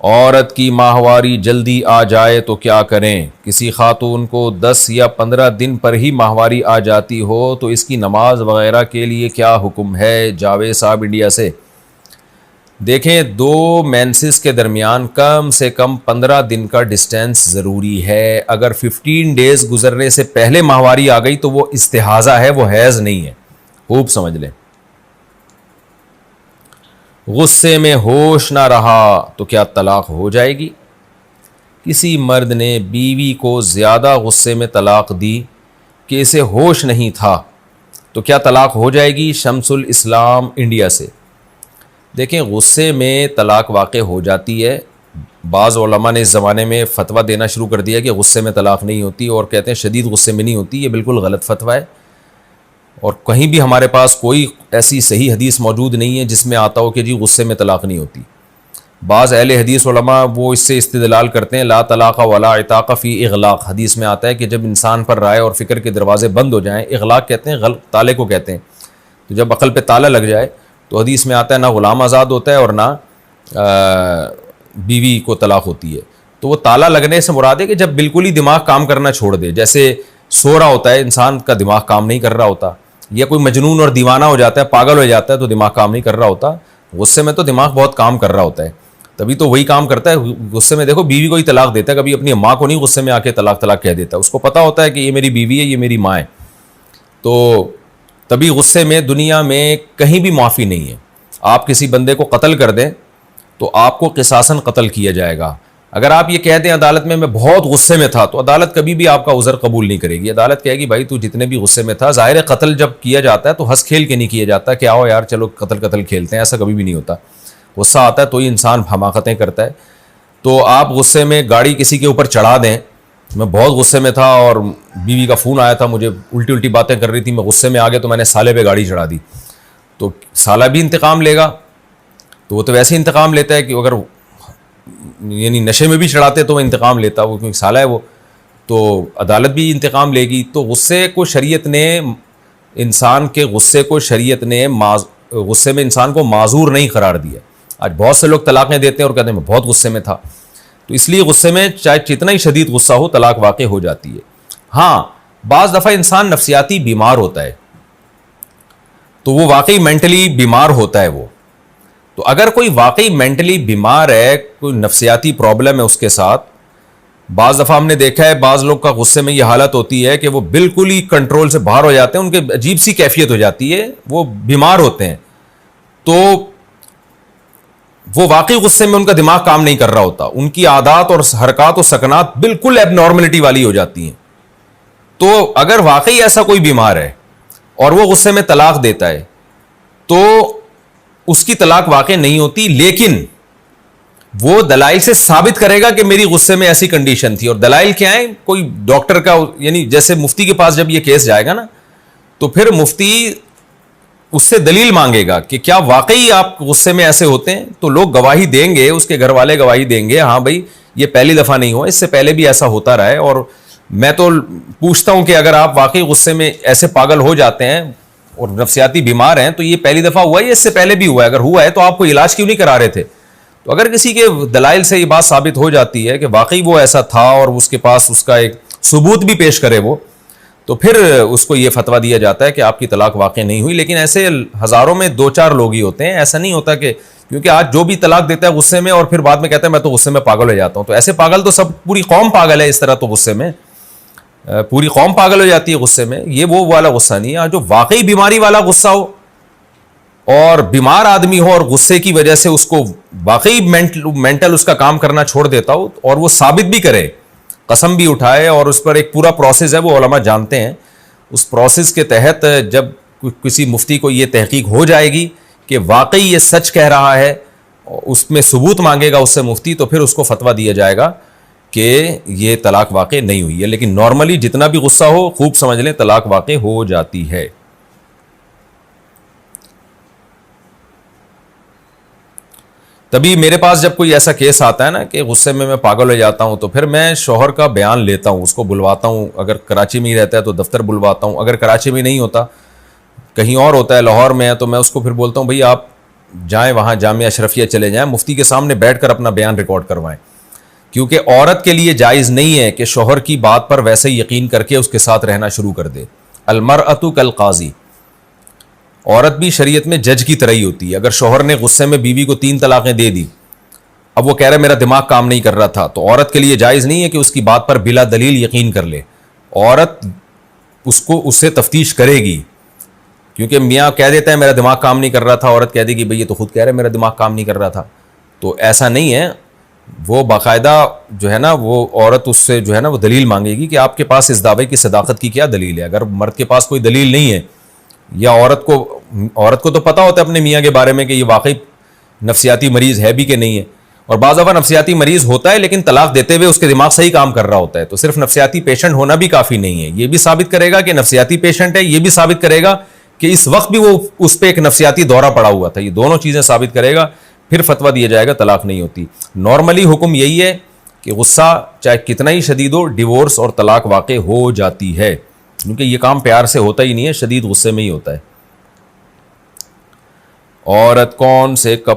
عورت کی ماہواری جلدی آ جائے تو کیا کریں؟ کسی خاتون کو 10 یا 15 دن پر ہی ماہواری آ جاتی ہو تو اس کی نماز وغیرہ کے لیے کیا حکم ہے؟ جاوید صاحب انڈیا سے۔ دیکھیں، دو مینسز کے درمیان کم سے کم 15 دن کا ڈسٹینس ضروری ہے۔ اگر 15 ڈیز گزرنے سے پہلے ماہواری آ گئی تو وہ استحاضہ ہے، وہ حیض نہیں ہے، خوب سمجھ لیں۔ غصے میں ہوش نہ رہا تو کیا طلاق ہو جائے گی؟ کسی مرد نے بیوی کو زیادہ غصے میں طلاق دی کہ اسے ہوش نہیں تھا تو کیا طلاق ہو جائے گی؟ شمس الاسلام انڈیا سے۔ دیکھیں، غصے میں طلاق واقع ہو جاتی ہے۔ بعض علماء نے اس زمانے میں فتویٰ دینا شروع کر دیا کہ غصے میں طلاق نہیں ہوتی، اور کہتے ہیں شدید غصے میں نہیں ہوتی۔ یہ بالکل غلط فتویٰ ہے، اور کہیں بھی ہمارے پاس کوئی ایسی صحیح حدیث موجود نہیں ہے جس میں آتا ہو کہ جی غصے میں طلاق نہیں ہوتی۔ بعض اہل حدیث علماء وہ اس سے استدلال کرتے ہیں، لا طلاق ولا عتاق فی اغلاق، حدیث میں آتا ہے کہ جب انسان پر رائے اور فکر کے دروازے بند ہو جائیں، اغلاق کہتے ہیں تالے کو کہتے ہیں، تو جب عقل پہ تالا لگ جائے تو حدیث میں آتا ہے نہ غلام آزاد ہوتا ہے اور نہ بیوی کو طلاق ہوتی ہے۔ تو وہ تالا لگنے سے مراد ہے کہ جب بالکل ہی دماغ کام کرنا چھوڑ دے، جیسے سو رہا ہوتا ہے انسان کا دماغ کام نہیں کر رہا ہوتا، یا کوئی مجنون اور دیوانہ ہو جاتا ہے، پاگل ہو جاتا ہے تو دماغ کام نہیں کر رہا ہوتا۔ غصے میں تو دماغ بہت کام کر رہا ہوتا ہے، تبھی تو وہی کام کرتا ہے۔ غصے میں دیکھو بیوی کو ہی طلاق دیتا ہے، کبھی اپنی ماں کو نہیں غصے میں آ کے طلاق کہہ دیتا، اس کو پتہ ہوتا ہے کہ یہ میری بیوی ہے، یہ میری ماں ہے، تو تبھی غصے میں دنیا میں کہیں بھی معافی نہیں ہے۔ آپ کسی بندے کو قتل کر دیں تو آپ کو قصاصاً قتل کیا جائے گا۔ اگر آپ یہ کہہ دیں عدالت میں بہت غصے میں تھا، تو عدالت کبھی بھی آپ کا عذر قبول نہیں کرے گی۔ عدالت کہے گی بھائی تو جتنے بھی غصے میں تھا، ظاہر ہے قتل جب کیا جاتا ہے تو ہنس کھیل کے نہیں کیا جاتا کہ آؤ یار چلو قتل کھیلتے ہیں، ایسا کبھی بھی نہیں ہوتا۔ غصہ آتا ہے تو ہی انسان حماقتیں کرتا ہے۔ تو آپ غصے میں گاڑی کسی کے اوپر چڑھا دیں، میں بہت غصے میں تھا اور بیوی کا فون آیا تھا، مجھے الٹی باتیں کر رہی تھی، میں غصے میں آ گیا تو میں نے سالے پہ گاڑی چڑھا دی، تو سالہ بھی انتقام لے گا، تو وہ تو ویسے ہی انتقام لیتا ہے کہ اگر یعنی نشے میں بھی چڑھاتے تو وہ انتقام لیتا، وہ کیونکہ سالہ ہے وہ، تو عدالت بھی انتقام لے گی۔ تو غصے کو شریعت نے غصے میں انسان کو معذور نہیں قرار دیا۔ آج بہت سے لوگ طلاقیں دیتے ہیں اور کہتے ہیں میں بہت غصے میں تھا، تو اس لیے غصے میں چاہے جتنا ہی شدید غصہ ہو طلاق واقع ہو جاتی ہے۔ ہاں، بعض دفعہ انسان نفسیاتی بیمار ہوتا ہے تو وہ واقعی مینٹلی بیمار ہوتا ہے وہ، تو اگر کوئی واقعی مینٹلی بیمار ہے، کوئی نفسیاتی پرابلم ہے اس کے ساتھ، بعض دفعہ ہم نے دیکھا ہے بعض لوگ کا غصے میں یہ حالت ہوتی ہے کہ وہ بالکل ہی کنٹرول سے باہر ہو جاتے ہیں، ان کے عجیب سی کیفیت ہو جاتی ہے، وہ بیمار ہوتے ہیں، تو وہ واقعی غصے میں ان کا دماغ کام نہیں کر رہا ہوتا، ان کی عادات اور حرکات و سکنات بالکل ایب نارملٹی والی ہو جاتی ہیں۔ تو اگر واقعی ایسا کوئی بیمار ہے اور وہ غصے میں طلاق دیتا ہے تو اس کی طلاق واقع نہیں ہوتی، لیکن وہ دلائل سے ثابت کرے گا کہ میری غصے میں ایسی کنڈیشن تھی۔ اور دلائل کیا ہے؟ کوئی ڈاکٹر کا، یعنی جیسے مفتی کے پاس جب یہ کیس جائے گا نا تو پھر مفتی اس سے دلیل مانگے گا کہ کیا واقعی آپ غصے میں ایسے ہوتے ہیں، تو لوگ گواہی دیں گے، اس کے گھر والے گواہی دیں گے، ہاں بھائی یہ پہلی دفعہ نہیں ہوا، اس سے پہلے بھی ایسا ہوتا رہا ہے۔ اور میں تو پوچھتا ہوں کہ اگر آپ واقعی غصے میں ایسے پاگل ہو جاتے ہیں اور نفسیاتی بیمار ہیں تو یہ پہلی دفعہ ہوا ہے یا اس سے پہلے بھی ہوا ہے؟ اگر ہوا ہے تو آپ کو علاج کیوں نہیں کرا رہے تھے؟ تو اگر کسی کے دلائل سے یہ بات ثابت ہو جاتی ہے کہ واقعی وہ ایسا تھا اور اس کے پاس اس کا ایک ثبوت بھی پیش کرے وہ، تو پھر اس کو یہ فتویٰ دیا جاتا ہے کہ آپ کی طلاق واقع نہیں ہوئی۔ لیکن ایسے ہزاروں میں 2-4 لوگ ہی ہوتے ہیں، ایسا نہیں ہوتا کہ کیونکہ آج جو بھی طلاق دیتا ہے غصے میں اور پھر بعد میں کہتا ہے میں تو غصے میں پاگل ہو جاتا ہوں، تو ایسے پاگل تو سب پوری قوم پاگل ہے، اس طرح تو غصے میں پوری قوم پاگل ہو جاتی ہے غصے میں۔ یہ وہ والا غصہ نہیں ہے، جو واقعی بیماری والا غصہ ہو اور بیمار آدمی ہو اور غصے کی وجہ سے اس کو واقعی مینٹل اس کا کام کرنا چھوڑ دیتا ہو اور وہ ثابت بھی کرے، قسم بھی اٹھائے، اور اس پر ایک پورا پروسیس ہے وہ علماء جانتے ہیں، اس پروسیس کے تحت جب کسی مفتی کو یہ تحقیق ہو جائے گی کہ واقعی یہ سچ کہہ رہا ہے، اس میں ثبوت مانگے گا اس سے مفتی، تو پھر اس کو فتویٰ دیا جائے گا کہ یہ طلاق واقع نہیں ہوئی ہے۔ لیکن نارملی جتنا بھی غصہ ہو خوب سمجھ لیں طلاق واقع ہو جاتی ہے۔ تبھی میرے پاس جب کوئی ایسا کیس آتا ہے نا کہ غصے میں پاگل ہو جاتا ہوں، تو پھر میں شوہر کا بیان لیتا ہوں، اس کو بلواتا ہوں، اگر کراچی میں ہی رہتا ہے تو دفتر بلواتا ہوں، اگر کراچی میں نہیں ہوتا کہیں اور ہوتا ہے لاہور میں ہے تو میں اس کو پھر بولتا ہوں بھئی آپ جائیں وہاں جامعہ اشرفیہ چلے جائیں, مفتی کے سامنے بیٹھ کر اپنا بیان ریکارڈ کروائیں, کیونکہ عورت کے لیے جائز نہیں ہے کہ شوہر کی بات پر ویسے ہی یقین کر کے اس کے ساتھ رہنا شروع کر دے. المرأۃ کالقاضی, عورت بھی شریعت میں جج کی طرح ہی ہوتی ہے. اگر شوہر نے غصے میں بیوی کو 3 طلاقیں دے دی, اب وہ کہہ رہا میرا دماغ کام نہیں کر رہا تھا, تو عورت کے لیے جائز نہیں ہے کہ اس کی بات پر بلا دلیل یقین کر لے. عورت اس سے تفتیش کرے گی, کیونکہ میاں کہہ دیتا ہے میرا دماغ کام نہیں کر رہا تھا, عورت کہہ دے گی بھئی یہ تو خود کہہ رہا ہے میرا دماغ کام نہیں کر رہا تھا. تو ایسا نہیں ہے, وہ باقاعدہ جو ہے نا وہ عورت اس سے جو ہے نا وہ دلیل مانگے گی کہ آپ کے پاس اس دعوے کی صداقت کی کیا دلیل ہے. اگر مرد کے پاس کوئی دلیل نہیں ہے, یا عورت کو تو پتہ ہوتا ہے اپنے میاں کے بارے میں کہ یہ واقعی نفسیاتی مریض ہے بھی کہ نہیں ہے, اور بعض دفعہ نفسیاتی مریض ہوتا ہے لیکن طلاق دیتے ہوئے اس کے دماغ صحیح کام کر رہا ہوتا ہے. تو صرف نفسیاتی پیشنٹ ہونا بھی کافی نہیں ہے, یہ بھی ثابت کرے گا کہ نفسیاتی پیشنٹ ہے, یہ بھی ثابت کرے گا کہ اس وقت بھی وہ اس پہ ایک نفسیاتی دورہ پڑا ہوا تھا. یہ دونوں چیزیں ثابت کرے گا, پھر فتویٰ دیا جائے گا طلاق نہیں ہوتی. نارملی حکم یہی ہے کہ غصہ چاہے کتنا ہی شدید ہو, ڈیورس اور طلاق واقع ہو جاتی ہے, کیونکہ یہ کام پیار سے ہوتا ہی نہیں ہے, شدید غصے میں ہی ہوتا ہے. عورت کون سے کپڑے